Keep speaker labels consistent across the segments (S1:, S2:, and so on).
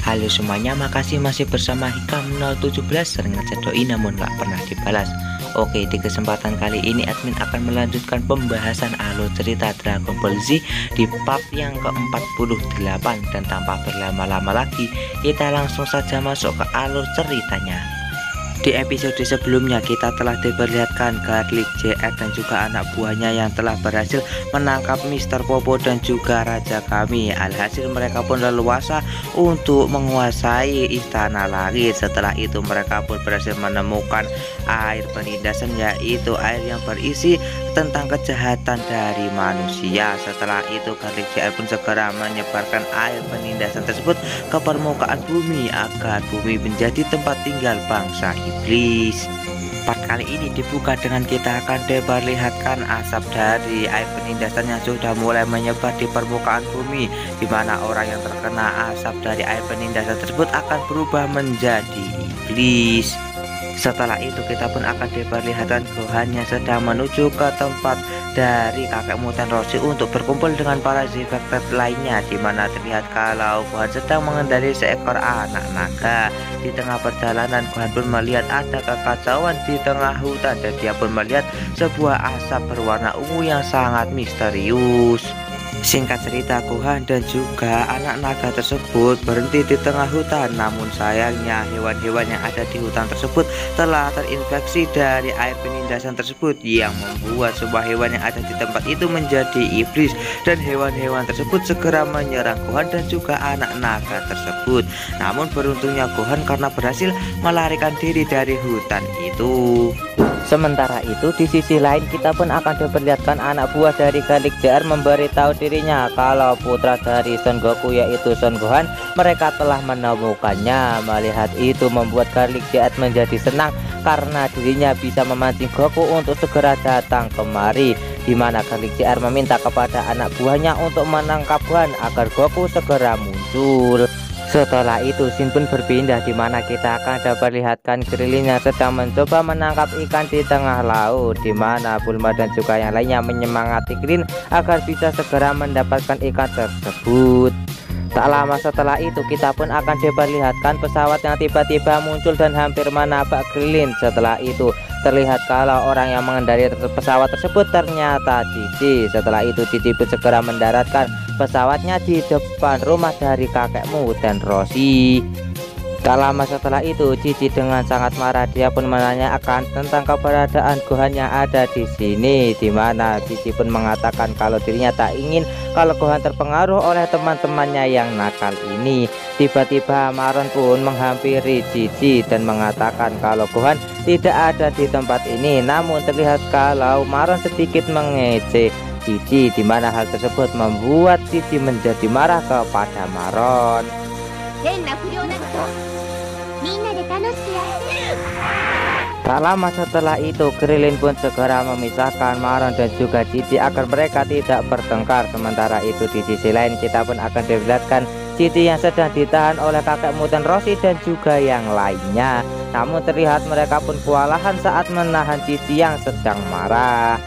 S1: Halo semuanya, makasih masih bersama Hikam 017. Sering ngechat doi namun gak pernah dibalas. Oke, di kesempatan kali ini admin akan melanjutkan pembahasan alur cerita Dragon Ball Z di bab yang ke-48. Dan tanpa berlama-lama lagi, kita langsung saja masuk ke alur ceritanya. Di episode sebelumnya kita telah diperlihatkan Garlic JR dan juga anak buahnya yang telah berhasil menangkap Mr. Popo dan juga Raja Kami. Alhasil mereka pun leluasa untuk menguasai istana langit. Setelah itu mereka pun berhasil menemukan air penindasan, yaitu air yang berisi tentang kejahatan dari manusia. Setelah itu Garlic JR pun segera menyebarkan air penindasan tersebut ke permukaan bumi agar bumi menjadi tempat tinggal bangsa iblis. Part kali ini dibuka dengan kita akan diperlihatkan asap dari air penindasan yang sudah mulai menyebar di permukaan bumi, di mana orang yang terkena asap dari air penindasan tersebut akan berubah menjadi iblis. Setelah itu kita pun akan diperlihatkan Gohan yang sedang menuju ke tempat dari kakek mutan Roshi untuk berkumpul dengan para Z-Factor lainnya, di mana terlihat kalau Gohan sedang mengendarai seekor anak naga. Di tengah perjalanan Gohan pun melihat ada kekacauan di tengah hutan dan dia pun melihat sebuah asap berwarna ungu yang sangat misterius. Singkat cerita, Gohan dan juga anak naga tersebut berhenti di tengah hutan. Namun sayangnya hewan-hewan yang ada di hutan tersebut telah terinfeksi dari air penindasan tersebut, yang membuat sebuah hewan yang ada di tempat itu menjadi iblis. Dan hewan-hewan tersebut segera menyerang Gohan dan juga anak naga tersebut. Namun beruntungnya Gohan karena berhasil melarikan diri dari hutan itu. Sementara itu di sisi lain kita pun akan diperlihatkan anak buah dari Garlic JR memberitahu dirinya kalau putra dari Son Goku yaitu Son Gohan mereka telah menemukannya. Melihat itu membuat Garlic JR menjadi senang karena dirinya bisa memancing Goku untuk segera datang kemari, di mana Garlic JR meminta kepada anak buahnya untuk menangkap Gohan agar Goku segera muncul. Setelah itu Shin pun berpindah, di mana kita akan diperlihatkan Krillin yang sedang mencoba menangkap ikan di tengah laut, di mana Bulma dan juga yang lainnya menyemangati Krillin agar bisa segera mendapatkan ikan tersebut. Tak lama setelah itu kita pun akan diperlihatkan pesawat yang tiba-tiba muncul dan hampir menabrak Krillin. Setelah itu terlihat kalau orang yang mengendarai pesawat tersebut ternyata Cici. Setelah itu Cici pun segera mendaratkan pesawatnya di depan rumah dari kakekmu dan Roshi. Tak lama setelah itu Cici dengan sangat marah dia pun menanyakan tentang keberadaan Gohan yang ada di sini, di mana Cici pun mengatakan kalau dirinya tak ingin kalau Gohan terpengaruh oleh teman-temannya yang nakal ini. Tiba-tiba Maron pun menghampiri Cici dan mengatakan kalau Gohan tidak ada di tempat ini. Namun terlihat kalau Maron sedikit mengejek Cici, di mana hal tersebut membuat Cici menjadi marah kepada Maron. Tak lama setelah itu Krillin pun segera memisahkan Maron dan juga Cici agar mereka tidak bertengkar. Sementara itu di sisi lain kita pun akan dilihatkan Cici yang sedang ditahan oleh kakek mutan Roshi dan juga yang lainnya. Namun terlihat mereka pun kewalahan saat menahan Cici yang sedang marah.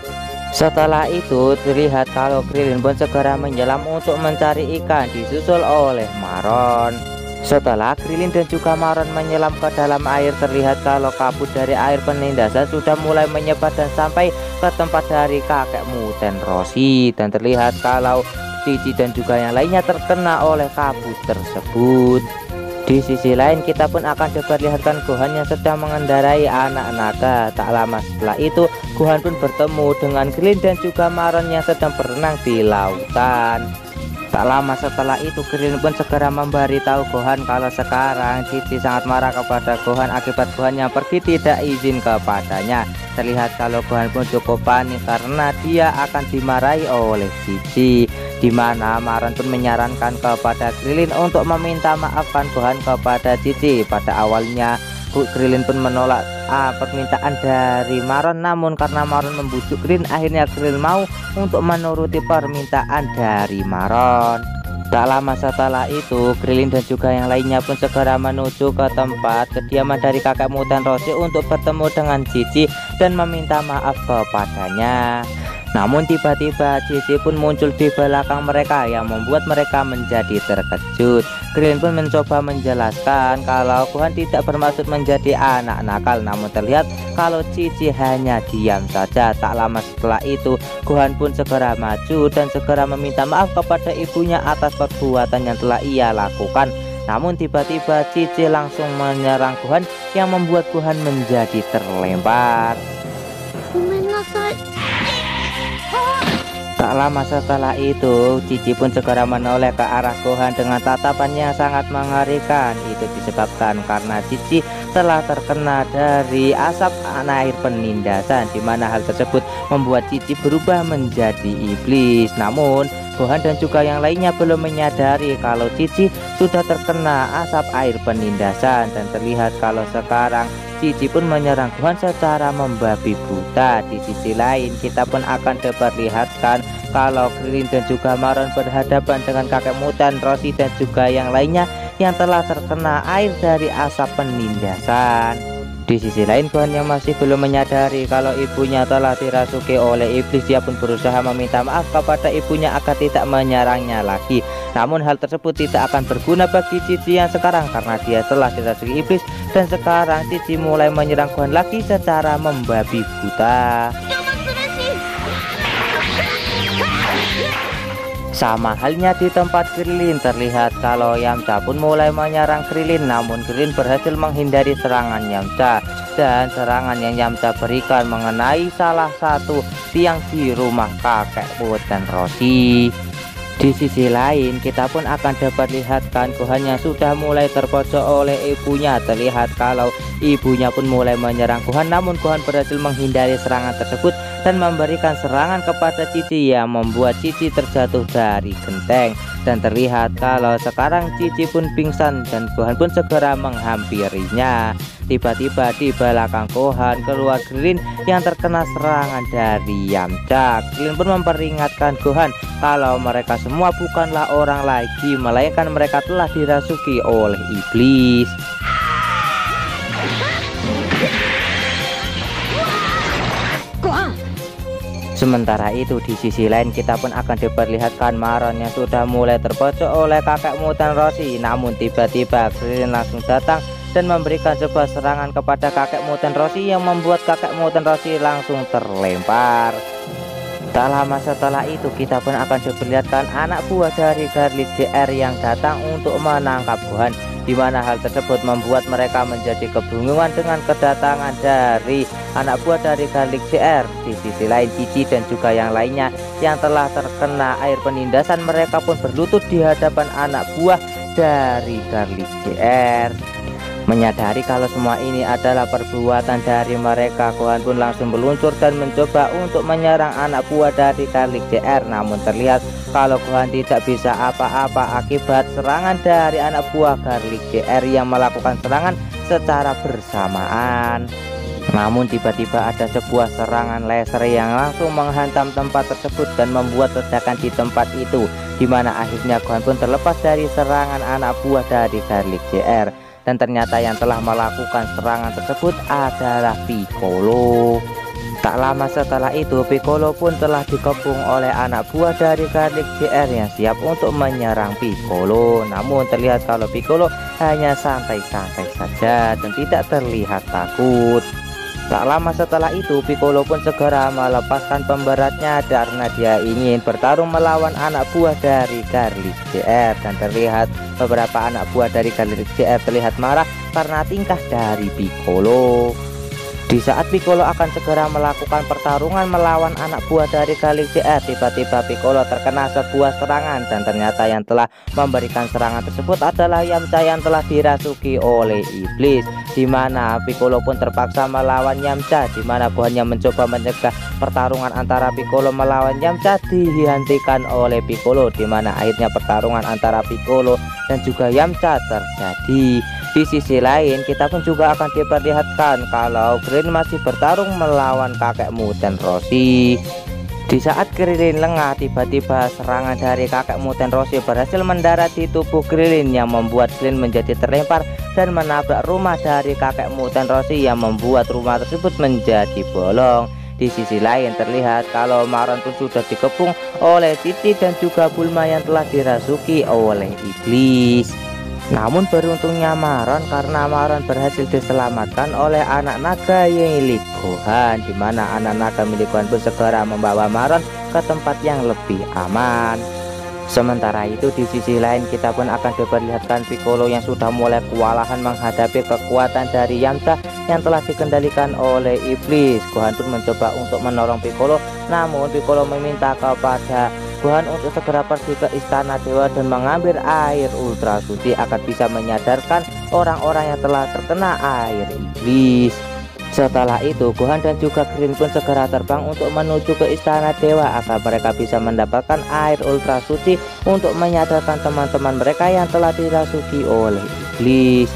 S1: Setelah itu terlihat kalau Krillin pun segera menyelam untuk mencari ikan disusul oleh Maron. Setelah Krillin dan juga Maron menyelam ke dalam air, terlihat kalau kabut dari air penindasan sudah mulai menyebar dan sampai ke tempat dari kakek mutan Roshi. Dan terlihat kalau Cici dan juga yang lainnya terkena oleh kabut tersebut. Di sisi lain kita pun akan diperlihatkan Gohan yang sedang mengendarai anak naga. Tak lama setelah itu Gohan pun bertemu dengan Krillin dan juga Maron yang sedang berenang di lautan. Tak lama setelah itu Krillin pun segera memberitahu Gohan kalau sekarang Cici sangat marah kepada Gohan akibat Gohan yang pergi tidak izin kepadanya. Terlihat kalau Gohan pun cukup panik karena dia akan dimarahi oleh Cici, di mana Maron pun menyarankan kepada Krillin untuk meminta maafkan Gohan kepada Cici. Pada awalnya Krillin pun menolak permintaan dari Maron, namun karena Maron membujuk Krillin, akhirnya Krillin mau untuk menuruti permintaan dari Maron. Tak lama setelah itu Krillin dan juga yang lainnya pun segera menuju ke tempat kediaman dari kakek mutan Roshi untuk bertemu dengan Cici dan meminta maaf kepadanya. Namun tiba-tiba Cici pun muncul di belakang mereka yang membuat mereka menjadi terkejut. Krilin pun mencoba menjelaskan kalau Gohan tidak bermaksud menjadi anak nakal, namun terlihat kalau Cici hanya diam saja. Tak lama setelah itu Gohan pun segera maju dan segera meminta maaf kepada ibunya atas perbuatan yang telah ia lakukan. Namun tiba-tiba Cici langsung menyerang Gohan yang membuat Gohan menjadi terlempar. Tak lama setelah itu Cici pun segera menoleh ke arah Gohan dengan tatapan yang sangat mengerikan. Itu disebabkan karena Cici telah terkena dari asap air penindasan, di mana hal tersebut membuat Cici berubah menjadi iblis. Namun Gohan dan juga yang lainnya belum menyadari kalau Cici sudah terkena asap air penindasan, dan terlihat kalau sekarang Cici pun menyerang Gohan secara membabi buta. Di sisi lain kita pun akan diperlihatkan kalau Krilin dan juga Maron berhadapan dengan kakek mutan Roshi dan juga yang lainnya yang telah terkena air dari asap penindasan. Di sisi lain Gohan yang masih belum menyadari kalau ibunya telah dirasuki oleh iblis, dia pun berusaha meminta maaf kepada ibunya agar tidak menyerangnya lagi. Namun hal tersebut tidak akan berguna bagi Cici yang sekarang karena dia telah dirasuki iblis, dan sekarang Cici mulai menyerang Gohan lagi secara membabi buta. Sama halnya di tempat Krilin, terlihat kalau Yamcha pun mulai menyerang Krilin, namun Krilin berhasil menghindari serangan Yamcha, dan serangan yang Yamcha berikan mengenai salah satu tiang di rumah kakek mutan Roshi. Di sisi lain kita pun akan dapat lihatkan Gohan yang sudah mulai terpojok oleh ibunya. Terlihat kalau ibunya pun mulai menyerang Gohan, namun Gohan berhasil menghindari serangan tersebut dan memberikan serangan kepada Cici yang membuat Cici terjatuh dari genteng. Dan terlihat kalau sekarang Cici pun pingsan dan Gohan pun segera menghampirinya. Tiba-tiba di belakang Gohan keluar Krilin yang terkena serangan dari Yamcha. Krilin pun memperingatkan Gohan kalau mereka semua bukanlah orang lagi, melainkan mereka telah dirasuki oleh iblis. Sementara itu di sisi lain kita pun akan diperlihatkan Maron yang sudah mulai terpojok oleh kakek mutan Roshi. Namun tiba-tiba Krilin langsung datang dan memberikan sebuah serangan kepada kakek mutan Roshi yang membuat kakek mutan Roshi langsung terlempar. Tak lama setelah itu kita pun akan diperlihatkan anak buah dari Garlic JR yang datang untuk menangkap Gohan, di mana hal tersebut membuat mereka menjadi kebingungan dengan kedatangan dari anak buah dari Garlic JR. Di sisi lain Cici dan juga yang lainnya yang telah terkena air penindasan, mereka pun berlutut di hadapan anak buah dari Garlic JR. Menyadari kalau semua ini adalah perbuatan dari mereka, Gohan pun langsung meluncur dan mencoba untuk menyerang anak buah dari Garlic JR. Namun terlihat kalau Gohan tidak bisa apa-apa akibat serangan dari anak buah Garlic JR yang melakukan serangan secara bersamaan. Namun tiba-tiba ada sebuah serangan laser yang langsung menghantam tempat tersebut dan membuat ledakan di tempat itu, di mana akhirnya Gohan pun terlepas dari serangan anak buah dari Garlic JR. Dan ternyata yang telah melakukan serangan tersebut adalah Piccolo. Tak lama setelah itu Piccolo pun telah dikepung oleh anak buah dari Garlic JR yang siap untuk menyerang Piccolo. Namun terlihat kalau Piccolo hanya santai-santai saja dan tidak terlihat takut. Tak lama setelah itu Piccolo pun segera melepaskan pemberatnya karena dia ingin bertarung melawan anak buah dari Garlic JR. Dan terlihat beberapa anak buah dari Garlic JR terlihat marah karena tingkah dari Piccolo. Di saat Piccolo akan segera melakukan pertarungan melawan anak buah dari Garlic JR, tiba-tiba Piccolo terkena sebuah serangan, dan ternyata yang telah memberikan serangan tersebut adalah Yamcha yang telah dirasuki oleh iblis, di mana Piccolo pun terpaksa melawan Yamcha, di mana Gohan yang mencoba mencegah pertarungan antara Piccolo melawan Yamcha dihentikan oleh Piccolo, di mana akhirnya pertarungan antara Piccolo dan juga Yamcha terjadi. Di sisi lain kita pun juga akan diperlihatkan kalau Krilin masih bertarung melawan kakek mutan Roshi. Di saat Krilin lengah, tiba-tiba serangan dari kakek mutan Roshi berhasil mendarat di tubuh Krilin yang membuat Krilin menjadi terlempar dan menabrak rumah dari kakek mutan Roshi yang membuat rumah tersebut menjadi bolong. Di sisi lain terlihat kalau Maron pun sudah dikepung oleh Titi dan juga Bulma yang telah dirasuki oleh iblis. Namun beruntungnya Maron karena Maron berhasil diselamatkan oleh anak naga milik Gohan, di mana anak naga milik Gohan pun segera membawa Maron ke tempat yang lebih aman. Sementara itu di sisi lain kita pun akan diperlihatkan Piccolo yang sudah mulai kewalahan menghadapi kekuatan dari Yamcha yang telah dikendalikan oleh iblis. Gohan pun mencoba untuk menolong Piccolo, namun Piccolo meminta kepada Gohan untuk segera pergi ke istana dewa dan mengambil air ultra suci agar bisa menyadarkan orang-orang yang telah terkena air iblis. Setelah itu Gohan dan juga Krillin pun segera terbang untuk menuju ke istana dewa agar mereka bisa mendapatkan air ultra suci untuk menyadarkan teman-teman mereka yang telah dirasuki oleh iblis.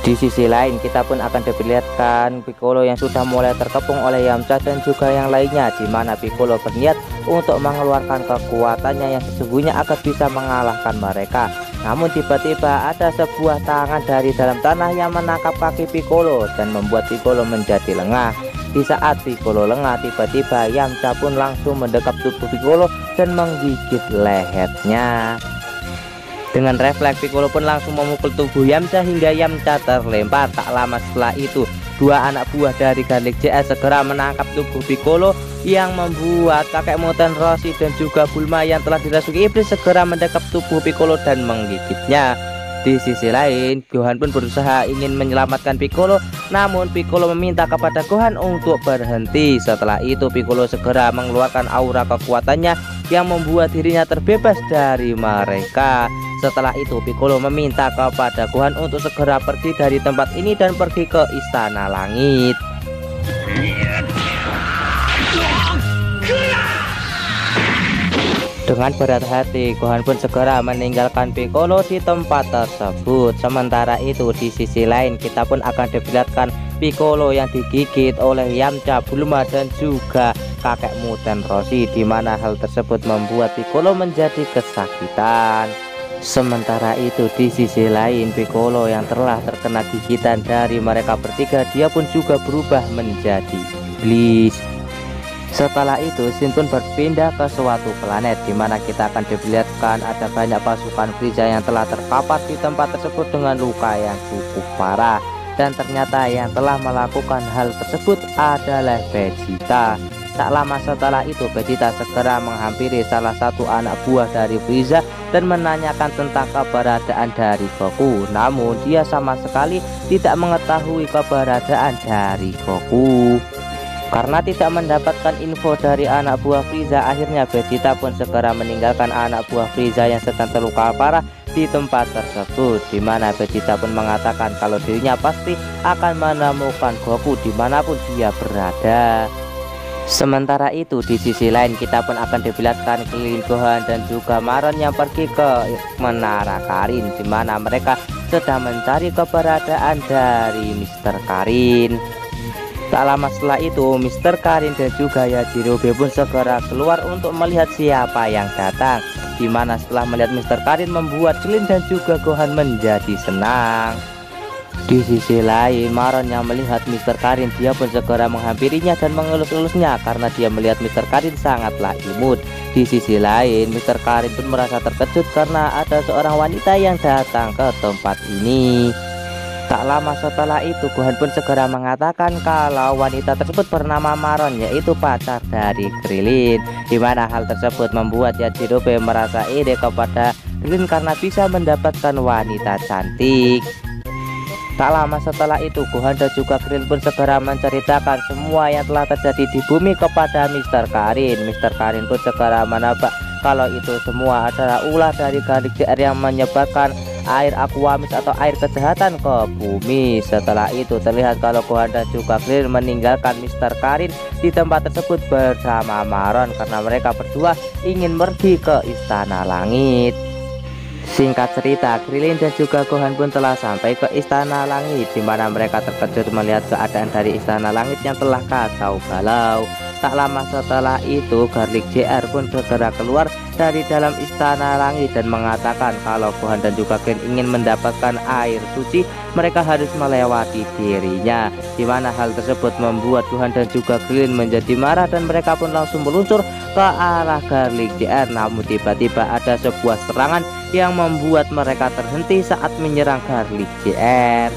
S1: Di sisi lain kita pun akan diperlihatkan Piccolo yang sudah mulai terkepung oleh Yamcha dan juga yang lainnya, di mana Piccolo berniat untuk mengeluarkan kekuatannya yang sesungguhnya agar bisa mengalahkan mereka. Namun tiba-tiba ada sebuah tangan dari dalam tanah yang menangkap kaki Piccolo dan membuat Piccolo menjadi lengah. Di saat Piccolo lengah, tiba-tiba Yamcha pun langsung mendekap tubuh Piccolo dan menggigit lehernya. Dengan refleks Piccolo pun langsung memukul tubuh Yamcha hingga Yamcha terlempar. Tak lama setelah itu dua anak buah dari Garlic JS segera menangkap tubuh Piccolo yang membuat kakek Muten Roshi dan juga Bulma yang telah dirasuki iblis segera mendekap tubuh Piccolo dan menggigitnya. Di sisi lain Gohan pun berusaha ingin menyelamatkan Piccolo, namun Piccolo meminta kepada Gohan untuk berhenti. Setelah itu Piccolo segera mengeluarkan aura kekuatannya yang membuat dirinya terbebas dari mereka. Setelah itu Piccolo meminta kepada Gohan untuk segera pergi dari tempat ini dan pergi ke istana langit. Dengan berat hati Gohan pun segera meninggalkan Piccolo di tempat tersebut. Sementara itu di sisi lain kita pun akan diperlihatkan Piccolo yang digigit oleh Yamcha, Bulma dan juga kakek Muten Roshi, di mana hal tersebut membuat Piccolo menjadi kesakitan. Sementara itu di sisi lain Piccolo yang telah terkena gigitan dari mereka bertiga, dia pun juga berubah menjadi iblis. Setelah itu Shin pun berpindah ke suatu planet, di mana kita akan diperlihatkan ada banyak pasukan Frieza yang telah terkapar di tempat tersebut dengan luka yang cukup parah. Dan ternyata yang telah melakukan hal tersebut adalah Vegeta. Tak lama setelah itu Vegeta segera menghampiri salah satu anak buah dari Frieza dan menanyakan tentang keberadaan dari Goku. Namun dia sama sekali tidak mengetahui keberadaan dari Goku. Karena tidak mendapatkan info dari anak buah Frieza, akhirnya Vegeta pun segera meninggalkan anak buah Frieza yang sedang terluka parah di tempat tersebut, di mana Vegeta pun mengatakan kalau dirinya pasti akan menemukan Goku dimanapun dia berada. Sementara itu di sisi lain kita pun akan diperlihatkan Krillin, Gohan dan juga Maron yang pergi ke Menara Karin, di mana mereka sedang mencari keberadaan dari Mr. Karin. Tak lama setelah itu Mr. Karin dan juga Yajirobe pun segera keluar untuk melihat siapa yang datang, di mana setelah melihat Mr. Karin membuat Krillin dan juga Gohan menjadi senang. Di sisi lain Maron yang melihat Mr. Karin, dia pun segera menghampirinya dan mengelus-elusnya karena dia melihat Mr. Karin sangatlah imut. Di sisi lain Mr. Karin pun merasa terkejut karena ada seorang wanita yang datang ke tempat ini. Tak lama setelah itu Gohan pun segera mengatakan kalau wanita tersebut bernama Maron, yaitu pacar dari Krillin, di mana hal tersebut membuat Yajirobe merasa iri kepada Krillin karena bisa mendapatkan wanita cantik. Tak lama setelah itu Gohan dan juga Krillin pun segera menceritakan semua yang telah terjadi di bumi kepada Mr. Karin. Mr. Karin pun segera menebak kalau itu semua adalah ulah dari Garlic JR yang menyebabkan air Aquamis atau air kejahatan ke bumi. Setelah itu terlihat kalau Gohan dan juga Krillin meninggalkan Mr. Karin di tempat tersebut bersama Maron karena mereka berdua ingin pergi ke istana langit. Singkat cerita, Krillin dan juga Gohan pun telah sampai ke istana langit, di mana mereka terkejut melihat keadaan dari istana langit yang telah kacau balau. Tak lama setelah itu Garlic JR pun segera keluar dari dalam istana langit dan mengatakan kalau Gohan dan juga Krillin ingin mendapatkan air suci, mereka harus melewati dirinya. Dimana hal tersebut membuat Gohan dan juga Krillin menjadi marah dan mereka pun langsung meluncur ke arah Garlic JR. Namun tiba-tiba ada sebuah serangan yang membuat mereka terhenti saat menyerang Garlic JR.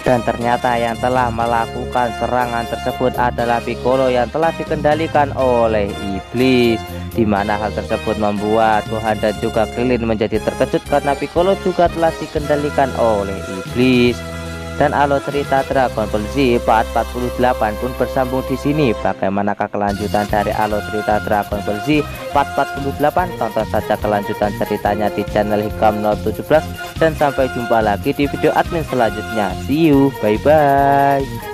S1: Dan ternyata yang telah melakukan serangan tersebut adalah Piccolo yang telah dikendalikan oleh iblis. Dimana hal tersebut membuat Gohan dan juga Krillin menjadi terkejut karena Piccolo juga telah dikendalikan oleh iblis. Dan alur cerita Dragon Ball Z part 48 pun bersambung di sini. Bagaimanakah kelanjutan dari alur cerita Dragon Ball Z part 48? Tonton saja kelanjutan ceritanya di channel Hikam 017 dan sampai jumpa lagi di video admin selanjutnya. See you, bye bye.